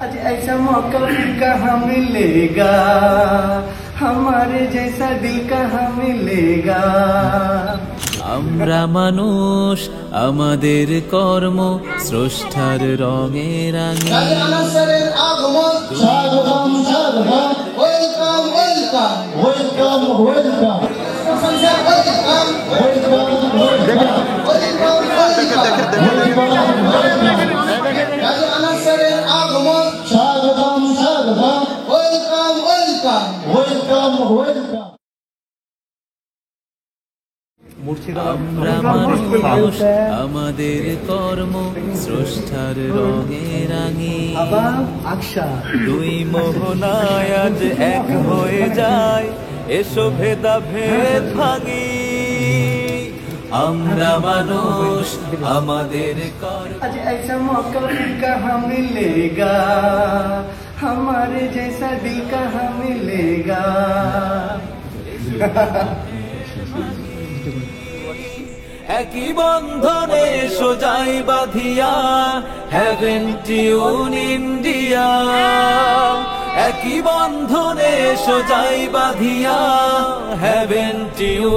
आज ऐसा मौका फिर कहाँ मिलेगा, हमारे जैसा दिल कहाँ मिलेगा। আমরা মানুষ, আমাদের কর্ম স্রষ্টার রঙে রাঙে। স্বাগতম স্বাগতম, ওয়েলকাম ওয়েলকাম, ওয়েলকাম ওয়েলকাম, স্বাগতম স্বাগতম, ওয়েলকাম ওয়েলকাম, ওয়েলকাম ওয়েলকাম। আমরা মানুষ, আমাদের কর্ম স্রষ্টার রঙে রাঙে। দুই মোহনায় আজ এক হয়ে যায়, এসো ভেদাভেদ ভাঙি। আমরা মানুষ, আমাদের কর্ম। आज ऐसा मौका फिर कहाँ मिलेगा, हमारे जैसा दिल कहाँ मिलेगा। একই বন্ধনে সোজাই বাঁধিয়া, হ্যাভেন্ট ইউ ইন্ডিয়া। একই বন্ধনে সোজাই বাঁধিয়া, হ্যাভেন্ট ইউ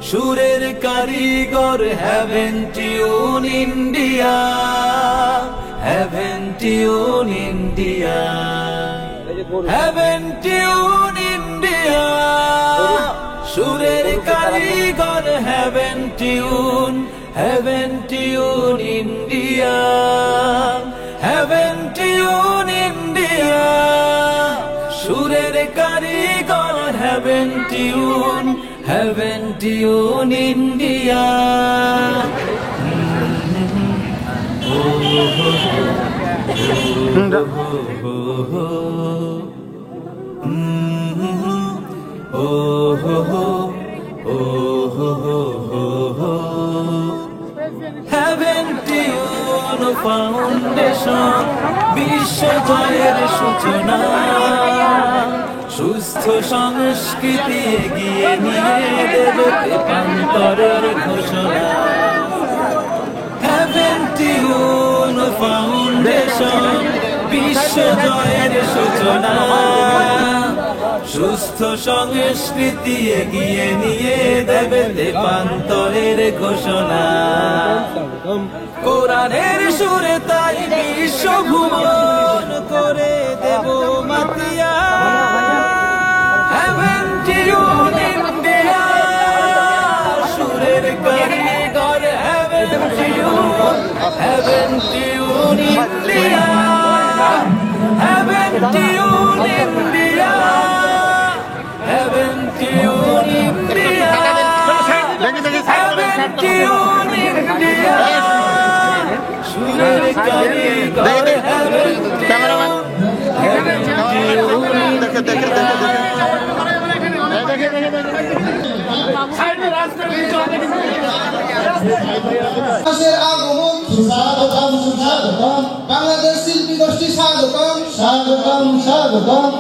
সুরের কারিগর, haven't you India, haven't you India, haven't you India. সুরের কারিগর, haven't you, haven't you India, haven't you India. সুরের কারিগর, haven't you, haven't you India. Oh ho ho, oh ho ho ho ho. Haven't you no foundation? বিশ্ব জয়ের সূচনা, সুস্থ সংস্কৃতি এগিয়ে নিয়ে দেবে রূপান্তরের ঘোষণা। Haven't you no foundation? বিশ্ব জয়ের সূচনা, সুস্থ সংস্কৃতি এগিয়ে নিয়ে দেবে রূপান্তরের ঘোষণা। কোরআনের সুরে তাই বিশ্ব ভ্রমণ করে দেব মাতিয়া। Haven't you India? সুরের কারিগর, haven't you, haven't you India, haven't you India, haven't you India, haven't you India. সুরের কারিগর, haven't you, haven't you India. স্বাগতম স্বাগতম, বাংলাদেশ শিল্পী গোষ্ঠী স্বাগতম, স্বাগতম স্বাগতম।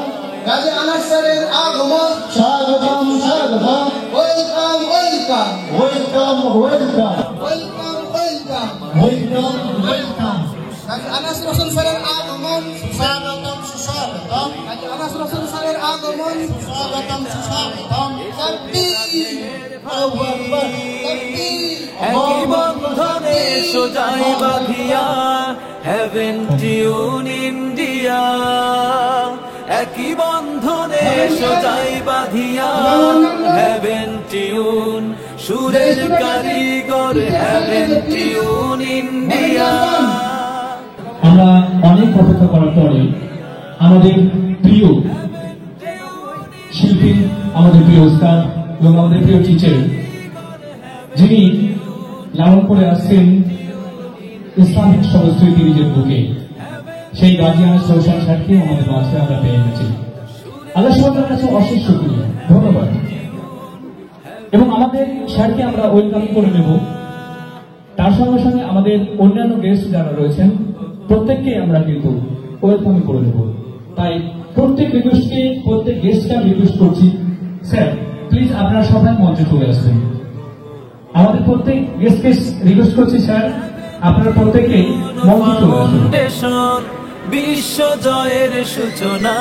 গাজী আনাস স্যারের আগমন, স্বাগতম স্বাগতম, welcome welcome, welcome welcome, welcome welcome, welcome welcome. Gazi Anas Rahman স্যারের আগমন, স্বাগতম সুস্বাগতম। গাজী আনাস রহমান স্যারের আগমন, স্বাগতম সুস্বাগতম। তাকবীর, আল্লাহু আকবার, তাকবীর। একই বন্ধনে সোজাই বাঁধিয়া, হ্যাভেন্ট ইউ ইন্ডিয়া। একই বন্ধনে সোজাই বাঁধিয়া, হ্যাভেন্ট ইউ সুরের কারিগর, হ্যাভেন্ট ইউ ইন্ডিয়া। আমরা অনেক অপেক্ষা করার পরে আমাদের প্রিয় শিল্পী, আমাদের প্রিয় উস্তাদ এবং আমাদের প্রিয় টিচার, যিনি লালন করে আসছেন ইসলামিক সংস্কৃতি নিজের বুকে, সেই গাজী আনাস রওশন স্যারকে আমাদের মাঝে আমরা পেয়ে গেছি। আল্লাহ সুবহানাহুর কাছে অশেষ শুকরিয়া, ধন্যবাদ। এবং আমাদের স্যারকে আমরা ওয়েলকাম করে নেব। তার সঙ্গে সঙ্গে আমাদের অন্যান্য গেস্ট যারা রয়েছেন প্রত্যেককে আমরা কিন্তু ওয়েলকাম করে নেব। তাই প্রত্যেক গেস্টকে আমি রিকোয়েস্ট করছি, স্যার প্লিজ আপনারা সবাই মঞ্চে চলে আসবেন। আমাদের প্রত্যেক গেস্টকে রিকোয়েস্ট করছি, স্যার আপনারা প্রত্যেকেই মঞ্চে চলে আসবেন। বিশ্ব জয়ের সূচনা,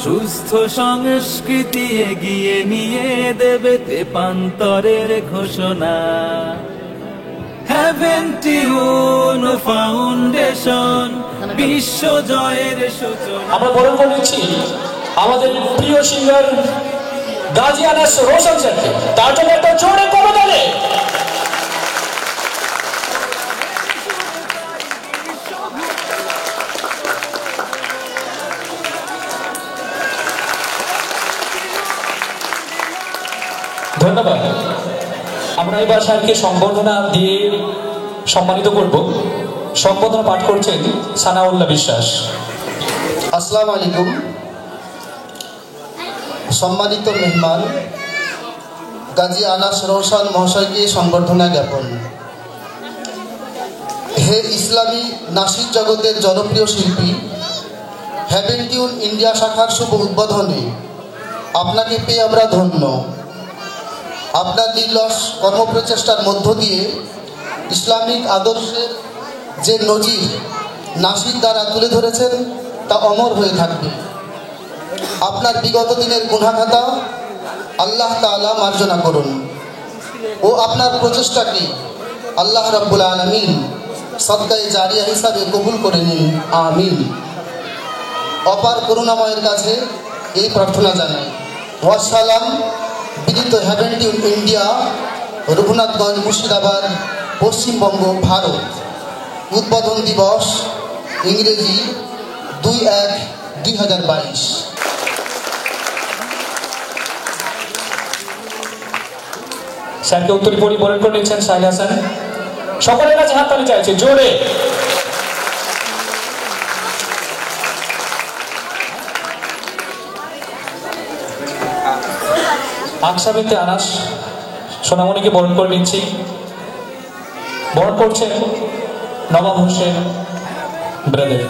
সুস্থ সংস্কৃতি এগিয়ে নিয়ে দেবে তেপান্তরের ঘোষণা। Haven't you ফাউন্ডেশন বিশ্ব জয়ের সূচনা। আমরা বরণ করে নিচ্ছি আমাদের প্রিয় সিঙ্গার গাজী আনাস রোশন স্যারকে, তার জন্য একটা জোরে করতালি। ধন্যবাদ। আমরা এবার স্যারকে সম্বর্ধনা দিয়ে সম্মানিত করব। সম্বর্ধনা পাঠ করছেন সানাউল্লাহ বিশ্বাস। আসসালামু আলাইকুম। সম্মানিত মেহমান গাজী আনাস রোশন মহাশয়কে সংবর্ধনা জ্ঞাপন। হে ইসলামী নাসির জগতের জনপ্রিয় শিল্পী, হ্যাভেন টিউন ইন্ডিয়া শাখার শুভ উদ্বোধনে আপনাকে পেয়ে আমরা ধন্য। আপনার নির্লস কর্মপ্রচেষ্টার মধ্য দিয়ে ইসলামিক আদর্শের যে নজির নাসির দ্বারা তুলে ধরেছেন তা অমর হয়ে থাকবে। আপনার বিগত দিনের গুনাহখাতা আল্লাহ তাআলা মার্জনা করুন ও আপনার প্রচেষ্টাকে আল্লাহ রাব্বুল আলামিন সদকায়ে জারিয়া হিসাবে কবুল করে নিন, আমিন। অপার করুণাময়ের কাছে এই প্রার্থনা জানাই। ওয়াসসালাম। বিদিত haven tune India, Raghunathganj, Murshidabad, Paschimbanga, Bharat. উদ্বোধন দিবস ইংরেজি 2/1/2022। স্যারকে উত্তরী পরিবরণ করে নিচ্ছেন সাইল হাসান। সকলের কাছে হাততালি চাইছে জোরে। আকসা বিনতে আনাস সোনামণিকে বরণ করে নিচ্ছি। বরণ করছেন নবাব হোসেন ব্রাদার।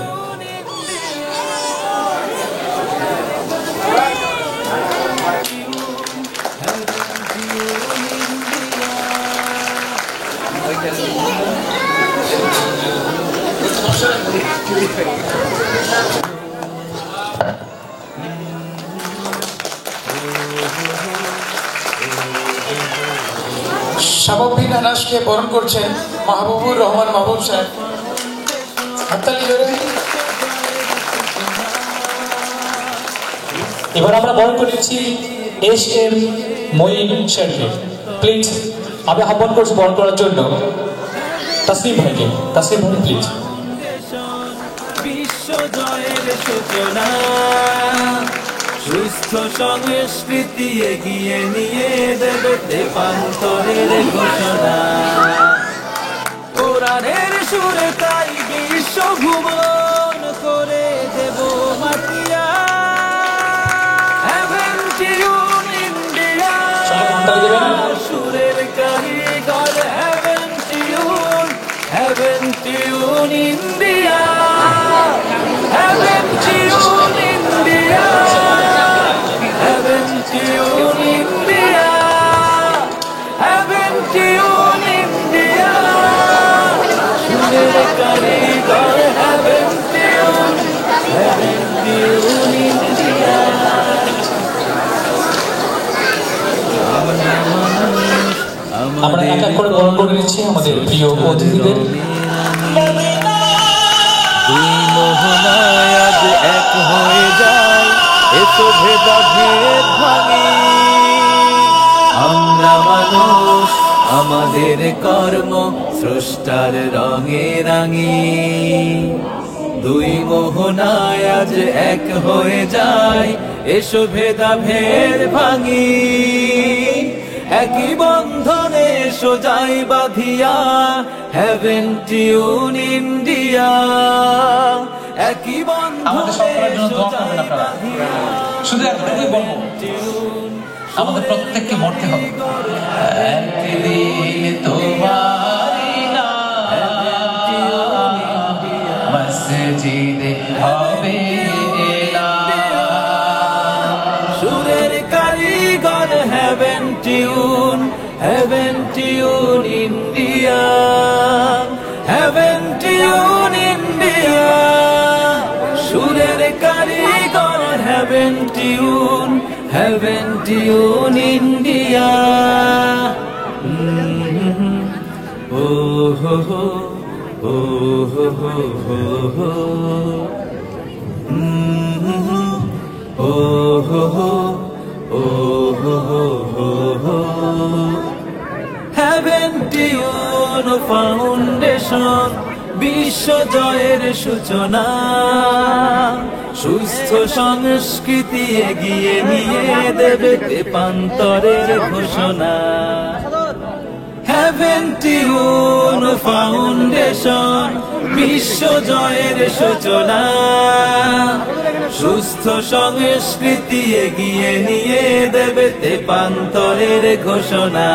শাহাবুদ্দিন আনাসকে বরণ করছেন মাহবুবুর রহমান মাহবুব সাহেব। এবার আমরা বরণ করে নিচ্ছি এস.এম. মঈন শেরকে। প্লিজ আমি আহ্বান করছি বরণ করার জন্য তাসলিম ভাইকে। তাসলিম ভাই প্লিজ। বিশ্ব জয়ের সূচনা, সুস্থ সংস্কৃতি এগিয়ে নিয়ে দেবে তেপান্তরের ঘোষণা। কোরআনের সুরে তাই বিশ্ব ভুবন করে দেব মাতিয়া। Haven't you ইন্ডিয়া সুরের কারিগর। Haven't you India, Haven't you India, Haven't you India, Haven't you India সুরের কারিগর। Haven't you India. আমরা এক এক করে বরণ করে নিচ্ছি আমাদের প্রিয় অতিথিদের। দুই মোহনায় আজ এক হয়ে যায়, এসো ভেদাভেদ ভাঙি। আমরা মানুষ, আমাদের কর্ম স্রষ্টার রঙে রাঙি। দুই মোহনায় আজ এক হয়ে যায়, এসো ভেদাভেদ ভাঙি। একই বন্ধনে এসো যাই বাঁধিয়া, Haven't you ইন্ডিয়া। একই বন্ধনে এসো যাই বাঁধিয়া, শুধু একটাই বলবো, আমাদের প্রত্যেককে মরতে হবে। একদিন তোমারি মসজিদে হবে সুরের কারিগর। Haven't you India, Haven't you India. tune India. Oh ho ho, oh ho ho ho ho. Oh ho ho, oh ho ho ho ho. Haven't you no foundation? বিশ্ব জয়ের সূচনা, সুস্থ সংস্কৃতি এগিয়ে নিয়ে দেবে তেপান্তরের ঘোষণা। Haven't you no foundation? বিশ্ব জয়ের সূচনা, সুস্থ সংস্কৃতি এগিয়ে নিয়ে দেবে তেপান্তরের ঘোষণা।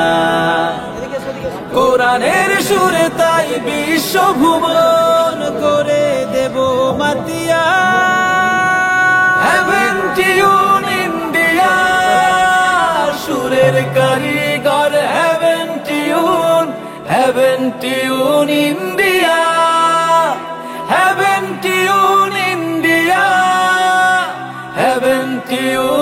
কোরআনের সুরে তাই বিশ্ব ভুবন করে দেব মাতিয়া। Haven't you India? সুরের কারিগর haven't you India? Haven't you India? Haven't you